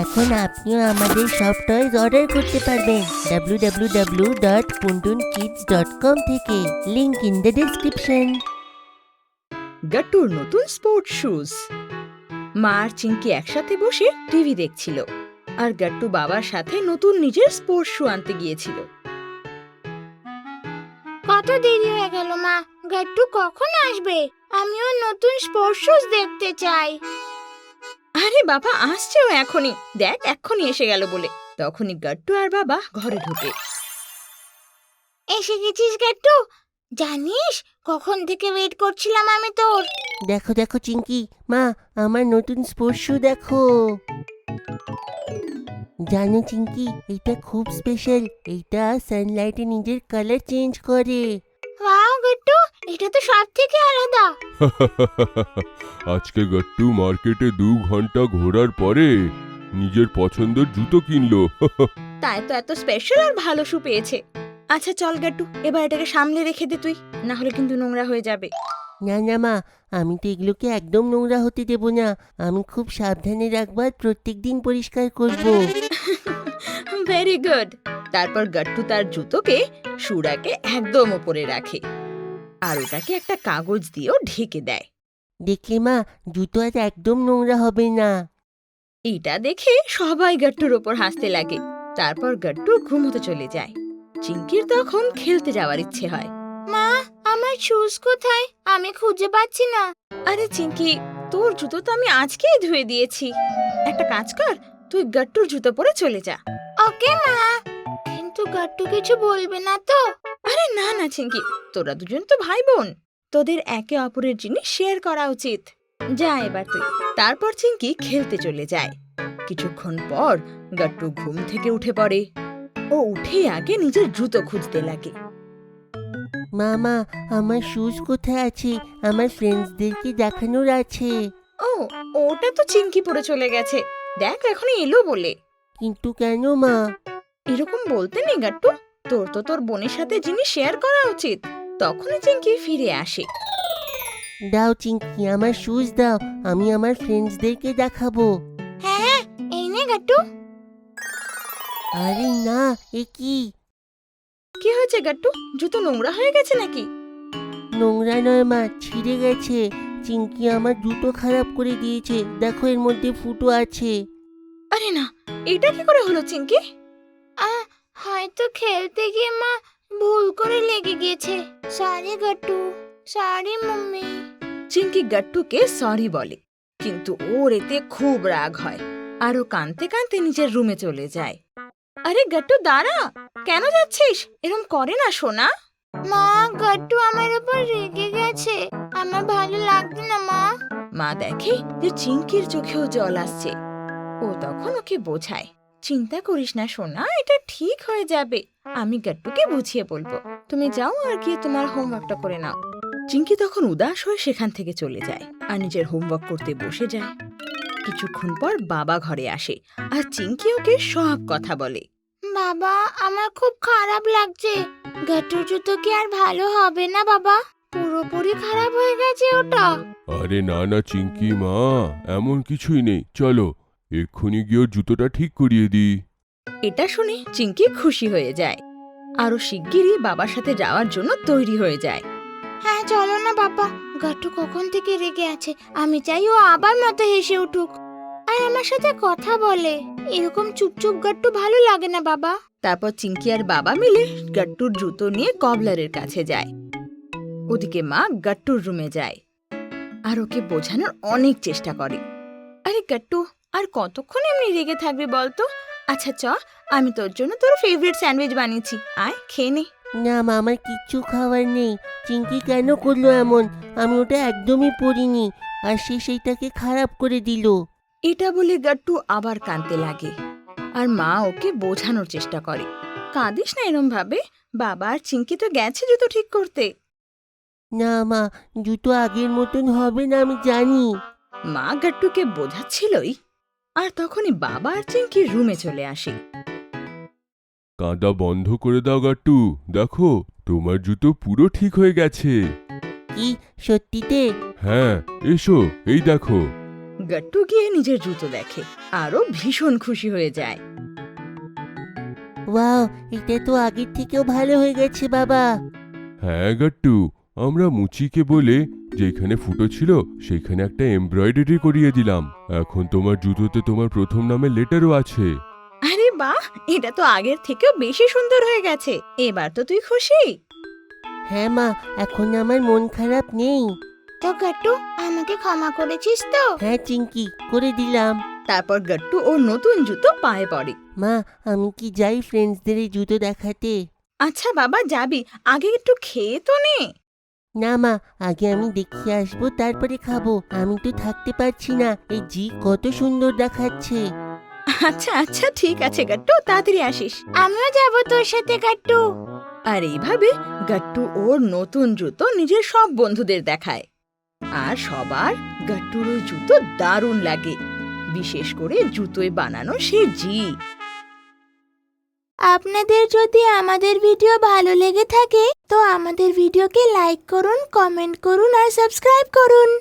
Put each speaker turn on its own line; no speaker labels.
এখন আপনিও আমাদের সব টয়েস অর্ডার করতে পারবেন www.puntunkids.com থেকে। Link in the description.
গাট্টুর নতুন স্পোর্টস শুজ। মা আর চিঙ্কি একসাথে বসে টিভি দেখছিল, আর গাট্টু বাবার সাথে নতুন নিজের স্পোর্টস শু আনতে গিয়েছিল।
কত দেরি হয়ে গেল মা, গাট্টু কখন আসবে? আমিও নতুন স্পোর্টস শুজ দেখতে চাই।
আরে বাবা আসছে ও এখনই, দেখ এক্ষুনি এসে গেল বলে। তখনই গাট্টু আর বাবা ঘরে ঢুকে।
এসে গেছিস গাট্টু? জানিস কখন থেকে ওয়েট করছিলাম আমি তোর।
দেখো দেখো চিঙ্কি, মা আমার নতুন স্পোর্টস শু দেখো। জানো চিঙ্কি, এটা খুব স্পেশাল। এইটা সানলাইটে নিজের কালার চেঞ্জ করে।
ওয়াও গাট্টু, এটা তো সব থেকে আলাদা।
আজকে গাট্টু মার্কেটে 2 ঘন্টা ঘোরার পরে নিজের পছন্দের জুতো কিনলো।
তাই তো এত স্পেশাল আর ভালো শু পেয়েছে। আচ্ছা চল গাট্টু, এবার এটাকে সামলে রেখে দে তুই, না হলে কিন্তু নোংরা হয়ে যাবে।
না না মা, আমি তো এগুলোকে একদম নোংরা হতে দেব না। আমি খুব সাবধানে রাখবো আর প্রত্যেকদিন পরিষ্কার করব।
Very good. তারপর গাট্টু তার জুতোকে শুরাকে একদম উপরে রাখে, আর ওটাকে একটা কাগজ দিয়েও ঢেকে দেয়।
দেখলে মা, জুতো আর একদম নোংরা হবে না।
এটা দেখে সবাই গাট্টুর ওপর হাসতে লাগে। তারপর গাট্টু ঘুমোতে চলে যায়। চিঙ্কির তখন খেলতে যাওয়ার ইচ্ছে হয়।
মা, আমার শুজ কোথায়? আমি খুঁজে পাচ্ছি না।
আরে চিঙ্কি, তোর জুতো তো আমি আজকেই ধুয়ে দিয়েছি। একটা কাজ কর, তুই গাট্টুর জুতো পরে চলে যা।
ওকে মা, কিন্তু গাট্টু কিছু বলবে না তো?
আরে না না চিঙ্কি, তোরা দুজন তো ভাই বোন, তোদের একে অপরের জিনিস শেয়ার করা উচিত। যা এবার তুই। তারপর চিঙ্কি খেলতে চলে যায়। কিছুক্ষণ পর গাট্টু ঘুম থেকে উঠে পড়ে। ও উঠে আগে নিজের জুতো খুঁজতে লাগে।
মামা, আমার শুজ কোথায় আছে? আমার ফ্রেন্ডসদেরকে দেখানোর আছে।
ও, ওটা তো চিঙ্কি পরে চলে গেছে। দেখ এখনই এলো বলে।
কিন্তু কেন মা?
এরকম বলতে নেই গাট্টু, তোর তো তোর বোনের সাথে জিনিস শেয়ার করা উচিত। তখনই চিঙ্কি ফিরে আসে।
দাও চিঙ্কি, আমার শুজ দাও, আমি আমার ফ্রেন্ডসদেরকে দেখাবো।
হ্যাঁ, এই নে গাট্টু।
আরে না, এ কি?
কি হয়েছে গাট্টু, জুতো নোংরা হয়ে গেছে নাকি?
নোংরা নয় মা, ছিঁড়ে গেছে। চিঙ্কি আমার জুতো খারাপ করে দিয়েছে। দেখো এর মধ্যে ফুটো আছে।
আরে না, এটা কি করে হলো চিঙ্কি?
হয়তো খেলতে গিয়ে মা ভুল করে লেগে গেছে। Sorry Gattu, sorry mummy.
Chinki গাট্টুকে সরি বলে, কিন্তু ওর এতে খুব রাগ হয়, আর ও কাঁদতে কাঁদতে নিজের রুমে চলে যায়। আরে গাট্টু দাঁড়া, কেন যাচ্ছিস? এরম করে না সোনা।
মা, গাট্টু আমার উপর রেগে গেছে। আমার ভালো লাগছে না মা।
মা দেখে যে চিঙ্কির চোখেও জল আসছে। ও তখন ওকে বোঝায়, চিন্তা করিস না সোনা, এটা ঠিক হয়ে যাবে। আমি গাট্টুকে বুঝিয়ে বলবো। তুমি যাও আর গিয়ে তোমার হোমওয়ার্কটা করে নাও। চিঙ্কি তখন উদাস হয়ে সেখান থেকে চলে যায় আর নিজের হোমওয়ার্ক করতে বসে যায়। কিছুক্ষণ পর বাবা ঘরে আসে আর চিঙ্কি ওকে সব কথা বলে।
বাবা, আমার খুব খারাপ লাগছে। গাট্টুর জুতো কি আর ভালো হবে না বাবা? পুরোপুরি খারাপ হয়ে গেছে ওটা।
আরে না না চিঙ্কি মা, এমন কিছুই নেই। চলো এক্ষুনি গিয়ে ওর জুতোটা ঠিক করিয়ে দিই।
এটা শুনে চিঙ্কি খুশি হয়ে যায়, আরও শিগগিরই বাবার সাথে যাওয়ার জন্য তৈরি হয়ে যায়।
হ্যাঁ চলো না বাবা, গাট্টু কখন থেকে রেগে আছে। আমি চাই ও আবার মতো হেসে উঠুক আর আমার সাথে কথা বলে। এরকম চুপচুপ গাট্টু ভালো লাগে না বাবা।
তারপর চিঙ্কি আর বাবা মিলে গাট্টুর জুতো নিয়ে কবলারের কাছে যায়। ওদিকে মা গাট্টুর রুমে যায় আর ওকে বোঝানোর অনেক চেষ্টা করে। আরে গাট্টু, আর কতক্ষণ এমনি রেগে থাকবি বলতো? আচ্ছা চ, আমি তোর জন্য তোর ফেভারিট স্যান্ডউইচ বানিয়েছি, আয় খেয়ে নে।
না মা, আমার কিচ্ছু খাবার নেই। চিঙ্কি কেন করলো এমন? আমি ওটা একদমই পরিনি, আর সে সেইটাকে খারাপ করে দিল।
এটা বলে গাট্টু আবার কাঁদতে লাগে, আর মা ওকে বোঝানোর চেষ্টা করে। কাঁদিস না এরম ভাবে, বাবা আর চিঙ্কি তো গেছে জুতো ঠিক করতে।
না মা, জুতো আগের মতন হবে না, আমি জানি।
মা গাট্টুকে বোঝাচ্ছিলই, আর তখনই বাবা আর চিঙ্কি রুমে চলে আসে।
কাঁদা বন্ধ করে দাও গাট্টু, দেখো তোমার জুতো পুরো ঠিক হয়ে গেছে।
কি সত্যিতে?
হ্যাঁ এসো, এই দেখো।
গাট্টু গিয়ে নিজের জুতো দেখে আরো ভীষণ খুশি হয়ে যায়।
ওয়াও, এটা তো আগের থেকেও ভালো হয়ে গেছে বাবা।
হ্যাঁ গাট্টু, আমরা মুচিকে বলে যেখানে ফুটো ছিল সেখানে একটা এমব্রয়ডারি করিয়ে দিলাম। এখন তোমার জুতোতে তোমার প্রথম নামের লেটারও আছে।
আরে বাহ, এটা তো আগের থেকেও বেশি সুন্দর হয়ে গেছে। এবার তো তুই খুশি?
হ্যাঁ মা, এখন আমার মন খারাপ নেই।
তো গাট্টু, আমাকে ক্ষমা করেছিস তো?
হ্যাঁ চিঙ্কি, করে দিলাম।
তারপর গাট্টু ওর নতুন জুতো পায়ে পড়ে।
মা, আমি কি যাই ফ্রেন্ডসদের এই জুতো দেখাতে?
আচ্ছা বাবা, যাবি, আগে একটু খেয়ে তো নে।
না মা, আগে আমি দেখিয়ে আসবো, তারপরে খাবো। আমি তো থাকতে পারছি না, এই জি কত সুন্দর দেখাচ্ছে।
আচ্ছা আচ্ছা, ঠিক আছে গাট্টু, তাড়াতাড়ি আসিস।
আমিও যাবো তোর সাথে গাট্টু।
আর এইভাবে গাট্টু ওর নতুন জুতো নিজের সব বন্ধুদের দেখায়। আর সবার গাট্টুর ওই জুতো দারুণ লাগে, বিশেষ করে জুতোয় বানানো সে জি।
আপনাদের যদি আমাদের ভিডিও ভালো লেগে থাকে তো আমাদের ভিডিওকে লাইক করুন, কমেন্ট করুন আর সাবস্ক্রাইব করুন।